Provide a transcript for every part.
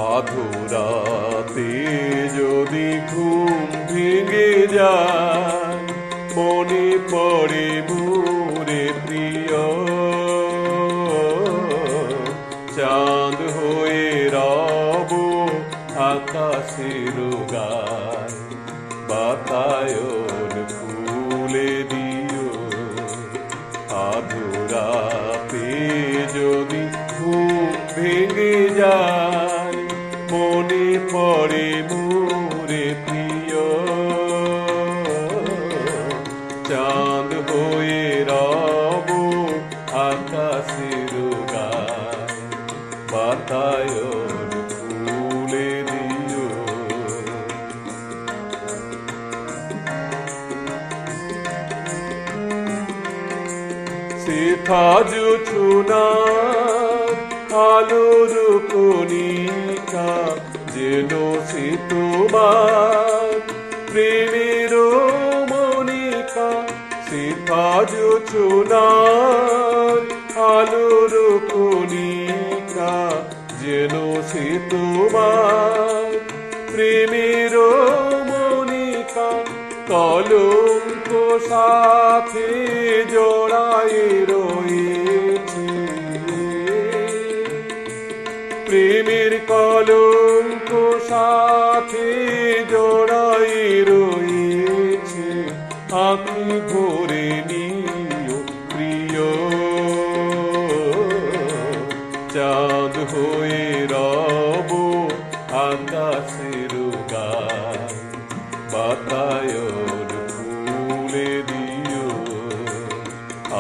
আধুরাতে যদি ঘুম ভেঙে যায়, মনে পড়ে মোরে প্রিয়। চাঁদ হয়ে রব আকাশের গায়, বাতায়ন ফুলে দিও। আধুরাতে যদি ঘুম ভেঙে যায়, মনে পড়ে মোরে প্রিয়। চাঁদ হয়ে রব আকাশের গায়, বাতায়ন ফুলে দিও। শেখা জোছনার আলোর কণিকা, যেন সে তোমার প্রেমের মনিকা। শেখা জোছনার আলোর কণিকা, যেন সে তোমার প্রেমের মনিকা। কলঙ্ক সাথে জড়ায় রয়েছে, প্রেমের কলঙ্ক সাথে জড়ায় রয়েছে। আঁখি ভরে নিও প্রিয়, চাঁদ হয়ে রব আকাশের গায়, বাতায়ন ফুলে দিও।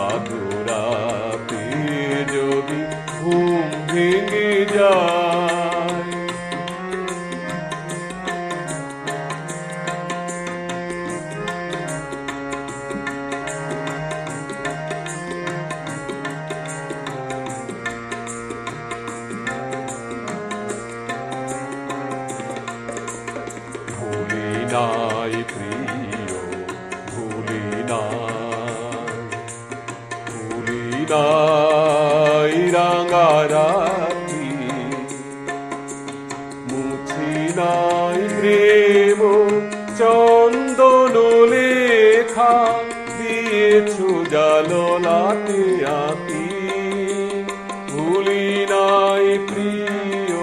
আধুরাতে যদি ঘুম ভেঙে যায়, ভুলি নাই প্রিয়, ভুলি নাই, ভুলি নাই রাঙা রাতি। মুছি নাই প্রেম চন্দন লেখা, দিয়েছো জাললাতে আঁকি। ভুলি নাই প্রিয়,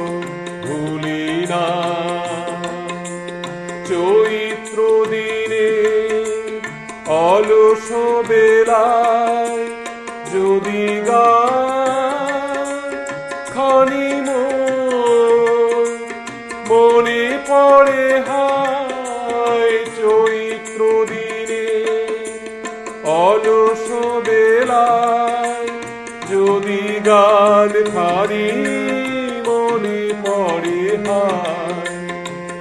ভুলি নাই, চৈত্র দিনে অলস বেলায় যদি গায় খানি মনে পড়ে হায়। চৈত্র দিনে অলস বেলায় যদি গান খানি মনে পড়ে হায়।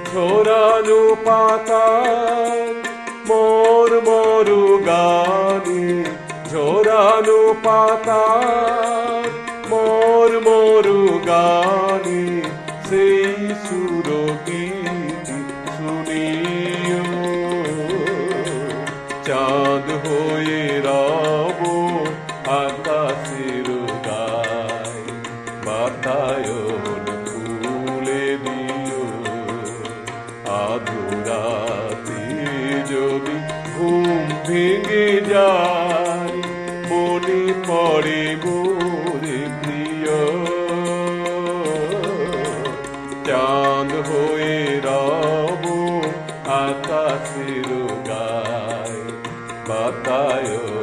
ঝরানো পাতায় মোর মরু গানে, ঝরানো পাতায় মোর মরু গানে। সেই সুরগীতি শুনিও, চাঁদ হয়ে রব আকাশের গায়, বাতায়ন ফুলে দিও। আধুরাতে যদি ঘুম ভেঙে যায়, মনে পড়ে মোরে প্রিয়। চাঁদ হয়ে রব আকাশের গায়, বাতায়ন